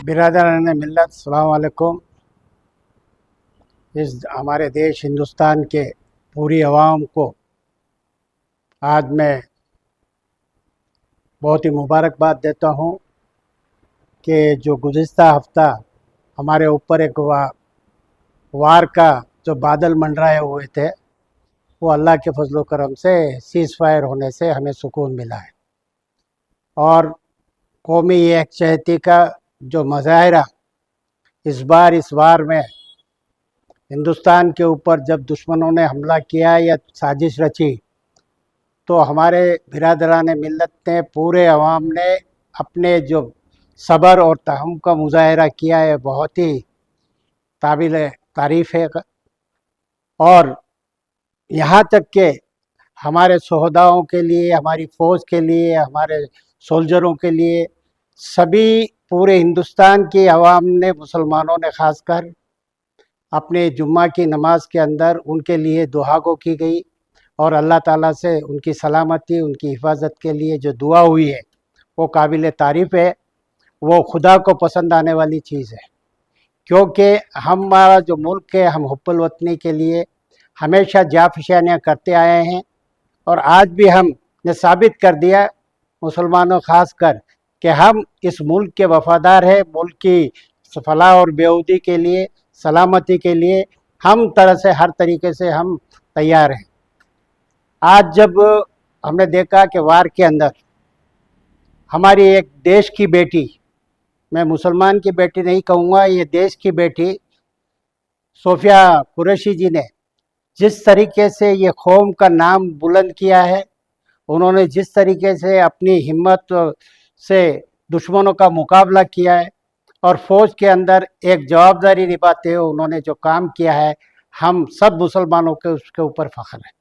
बिरादरान मिल्लत अस्सलाम वालेकुम। इस हमारे देश हिंदुस्तान के पूरी आवाम को आज मैं बहुत ही मुबारकबाद देता हूँ कि जो गुज़िश्ता हफ्ता हमारे ऊपर एक वार का जो बादल मंडराए हुए थे, वो अल्लाह के फजल करम से सीज़ फायर होने से हमें सुकून मिला है। और कौमी यकजहती का जो मुजाहरा इस वार में हिंदुस्तान के ऊपर जब दुश्मनों ने हमला किया या साजिश रची, तो हमारे बिरादरान मिल्लत ने, पूरे अवाम ने अपने जो सब्र और तहम्मुल का मुजाहरा किया है, बहुत ही काबिल तारीफ़ है। और यहाँ तक के हमारे शहदाओं के लिए, हमारी फ़ौज के लिए, हमारे सोल्जरों के लिए, सभी पूरे हिंदुस्तान की आवाम ने, मुसलमानों ने ख़ासकर अपने जुम्मा की नमाज के अंदर उनके लिए दुआ को की गई और अल्लाह ताला से उनकी सलामती, उनकी हिफाजत के लिए जो दुआ हुई है वो काबिल तारीफ़ है। वो खुदा को पसंद आने वाली चीज़ है, क्योंकि हमारा जो मुल्क है, हम हुब्बुल वतनी के लिए हमेशा जाफशानियाँ करते आए हैं और आज भी हमने साबित कर दिया, मुसलमानों ख़ास कर, कि हम इस मुल्क के वफ़ादार हैं। मुल्क की फलाह और बेहूदी के लिए, सलामती के लिए हर तरीके से हम तैयार हैं। आज जब हमने देखा कि वार के अंदर हमारी एक देश की बेटी, मैं मुसलमान की बेटी नहीं कहूँगा, ये देश की बेटी सोफिया कुरैशी जी ने जिस तरीके से ये कौम का नाम बुलंद किया है, उन्होंने जिस तरीके से अपनी हिम्मत से दुश्मनों का मुकाबला किया है और फ़ौज के अंदर एक जवाबदारी निभाते हुए उन्होंने जो काम किया है, हम सब मुसलमानों के उसके ऊपर फ़ख्र है।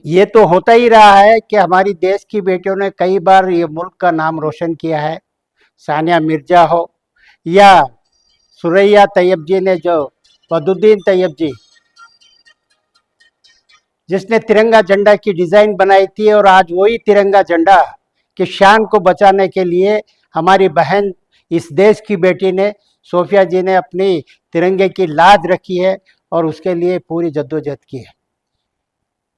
ये तो होता ही रहा है कि हमारी देश की बेटियों ने कई बार ये मुल्क का नाम रोशन किया है। सानिया मिर्ज़ा हो या सुरैया तैयब जी ने, जो बदरुद्दीन तैयब जी जिसने तिरंगा झंडा की डिज़ाइन बनाई थी, और आज वही तिरंगा झंडा की शान को बचाने के लिए हमारी बहन, इस देश की बेटी ने, सोफिया जी ने अपनी तिरंगे की लाज रखी है और उसके लिए पूरी जद्दोजहद की है।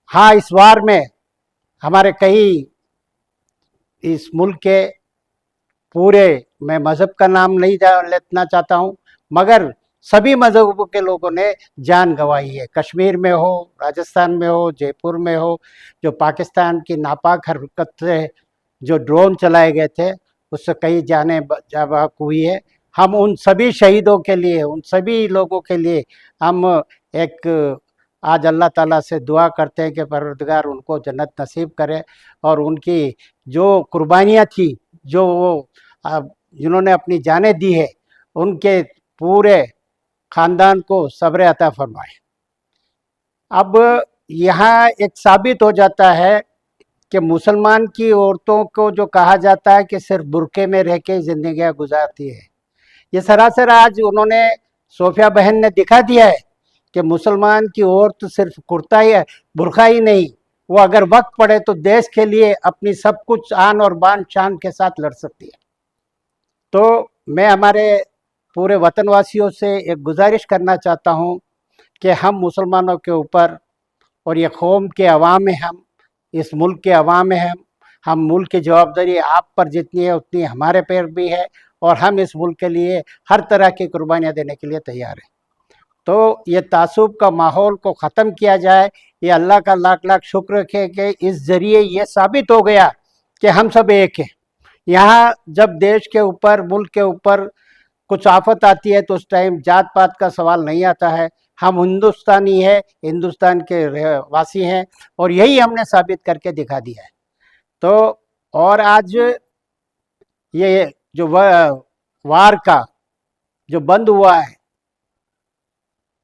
हाँ, इस वार में हमारे कई, इस मुल्क के पूरे, मैं मज़हब का नाम नहीं लेना चाहता हूँ, मगर सभी मज़हबों के लोगों ने जान गंवाई है। कश्मीर में हो, राजस्थान में हो, जयपुर में हो, जो पाकिस्तान की नापाक हरकत से जो ड्रोन चलाए गए थे, उससे कई जानें जाबाक हुई है। हम उन सभी शहीदों के लिए, उन सभी लोगों के लिए हम एक आज अल्लाह ताला से दुआ करते हैं कि परवरदिगार उनको जन्नत नसीब करे और उनकी जो कुर्बानियाँ थी, जो वो जिन्होंने अपनी जानें दी है, उनके पूरे ख़ानदान को सब्र अता फरमाए। अब यहाँ एक साबित हो जाता है कि मुसलमान की औरतों को जो कहा जाता है कि सिर्फ बुर्के में रह के ज़िंदगियाँ गुजारती है, ये सरासर आज उन्होंने, सोफिया बहन ने दिखा दिया है कि मुसलमान की औरत सिर्फ कुर्ता ही है, बुर्का ही नहीं, वो अगर वक्त पड़े तो देश के लिए अपनी सब कुछ आन और बान शान के साथ लड़ सकती है। तो मैं हमारे पूरे वतनवासियों से एक गुजारिश करना चाहता हूँ कि हम मुसलमानों के ऊपर, और ये कौम के अवाम में, हम इस मुल्क के अवाम में, हम मुल्क की जवाबदारी आप पर जितनी है उतनी हमारे पर भी है और हम इस मुल्क के लिए हर तरह की कुर्बानियाँ देने के लिए तैयार हैं। तो ये तासुब का माहौल को ख़त्म किया जाए। ये अल्लाह का लाख लाख शुक्र है कि इस ज़रिए ये साबित हो गया कि हम सब एक हैं। यहाँ जब देश के ऊपर, मुल्क के ऊपर कुछ आफत आती है तो उस टाइम जात पात का सवाल नहीं आता है। हम हिंदुस्तानी है, हिंदुस्तान के वासी हैं और यही हमने साबित करके दिखा दिया है। तो और आज ये जो वार का जो बंद हुआ है,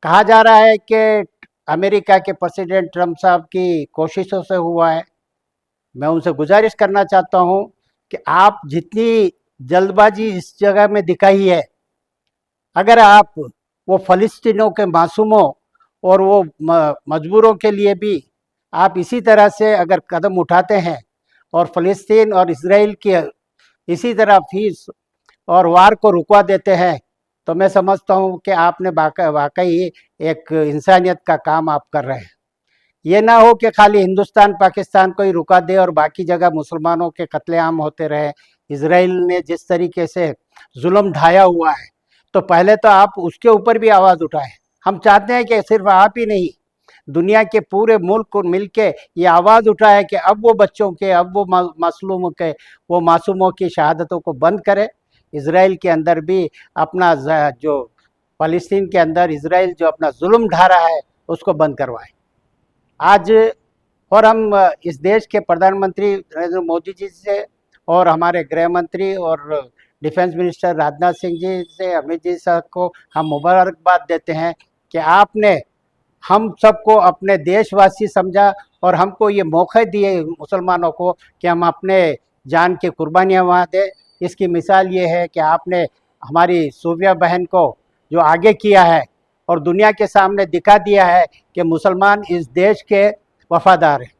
कहा जा रहा है कि अमेरिका के प्रेसिडेंट ट्रंप साहब की कोशिशों से हुआ है। मैं उनसे गुजारिश करना चाहता हूं कि आप जितनी जल्दबाजी इस जगह में दिखाई है, अगर आप वो फ़लस्तीनियों के मासूमों और वो मजबूरों के लिए भी आप इसी तरह से अगर कदम उठाते हैं और फ़लस्तीन और इसराइल की इसी तरह फीस और वार को रुकवा देते हैं, तो मैं समझता हूँ कि आपने वाकई एक इंसानियत का काम आप कर रहे हैं। ये ना हो कि खाली हिंदुस्तान पाकिस्तान को ही रुका दे और बाकी जगह मुसलमानों के कत्लेआम होते रहे। इजराइल ने जिस तरीके से जुल्म ढाया हुआ है, तो पहले तो आप उसके ऊपर भी आवाज़ उठाएं। हम चाहते हैं कि सिर्फ आप ही नहीं, दुनिया के पूरे मुल्क को मिल के ये आवाज़ उठाए कि अब वो बच्चों के, अब वो मसलूमों के, वो मासूमों की शहादतों को बंद करे। इजराइल के अंदर भी अपना जो फ़लस्तीन के अंदर इजराइल जो अपना जुल्म ढा रहा है उसको बंद करवाए। आज और हम इस देश के प्रधानमंत्री नरेंद्र मोदी जी से और हमारे गृह मंत्री और डिफेंस मिनिस्टर राजनाथ सिंह जी से, अमित जी साहब को हम मुबारकबाद देते हैं कि आपने हम सबको अपने देशवासी समझा और हमको ये मौके दिए मुसलमानों को कि हम अपने जान की कुर्बानियाँ वहाँ दें। इसकी मिसाल ये है कि आपने हमारी सूफिया बहन को जो आगे किया है और दुनिया के सामने दिखा दिया है कि मुसलमान इस देश के वफादार हैं।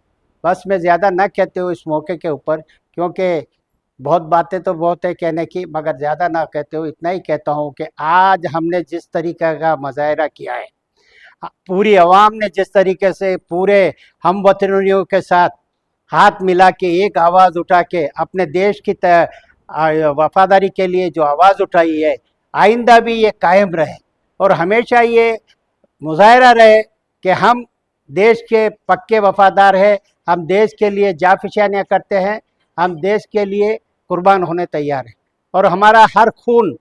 बस मैं ज़्यादा ना कहते हो इस मौके के ऊपर, क्योंकि बहुत बातें तो बहुत है कहने की, मगर ज़्यादा ना कहते हो। इतना ही कहता हूँ कि आज हमने जिस तरीक़े का मुजाहरा किया है, पूरी आवाम ने जिस तरीके से पूरे हम वतनियों के साथ हाथ मिला के एक आवाज़ उठा के अपने देश की वफादारी के लिए जो आवाज़ उठाई है, आइंदा भी ये कायम रहे और हमेशा ये मुजाहरा रहे कि हम देश के पक्के वफादार हैं, हम देश के लिए जाफिशानियाँ करते हैं, हम देश के लिए कुर्बान होने तैयार हैं। और हमारा हर खून,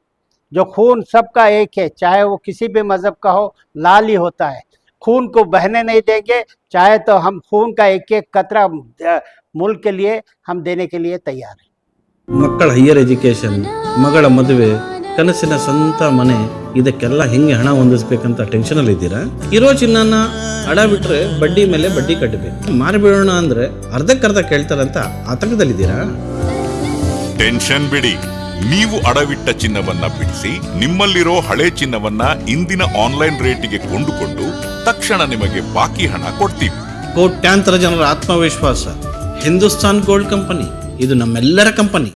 जो खून सबका एक है, चाहे वो किसी भी मज़हब का हो, लाल ही होता है। खून को बहने नहीं देंगे, चाहे तो हम खून का एक एक कतरा मुल्क के लिए हम देने के लिए तैयार हैं। ಮಕ್ಕಳ ಹೈಯರ್ ಎಜುಕೇಷನ್, ಮಗಳ ಮದುವೆ, ಕನಸಿನ ಸ್ವಂತ ಮನೆ, ಇದಕ್ಕೆಲ್ಲ ಹೆಂಗೆ ಹಣ ಹೊಂದಿಸ್ಬೇಕಂತ ಟೆನ್ಷನಲ್ಲಿ ಇದ್ದೀರಾ? ಇರೋ ಚಿನ್ನನ ಅಡ ಬಿಟ್ರೆ ಬಡ್ಡಿ ಮೇಲೆ ಬಡ್ಡಿ ಕಟ್ಟಬೇಕು, ಮಾರಿಬಿಡೋಣ ಅಂದ್ರೆ ಅರ್ಧಕ್ಕರ್ಧ ಕೇಳ್ತಾರಂತ ಆತಂಕದಲ್ಲಿದ್ದೀರಾ? ಟೆನ್ಷನ್ ಬಿಡಿ, ನೀವು ಅಡವಿಟ್ಟ ಚಿನ್ನವನ್ನ ಬಿಡಿಸಿ ನಿಮ್ಮಲ್ಲಿರೋ ಹಳೆ ಚಿನ್ನವನ್ನ ಇಂದಿನ ಆನ್ಲೈನ್ ರೇಟಿಗೆ ಕೊಂಡುಕೊಂಡು ತಕ್ಷಣ ನಿಮಗೆ ಬಾಕಿ ಹಣ ಕೊಡ್ತೀವಿ. ಕೋಟ್ಯಾಂತರ ಜನರ ಆತ್ಮವಿಶ್ವಾಸ ಹಿಂದೂಸ್ತಾನ್ ಗೋಲ್ಡ್ ಕಂಪನಿ, ಇದು ನಮ್ಮೆಲ್ಲರ ಕಂಪನಿ.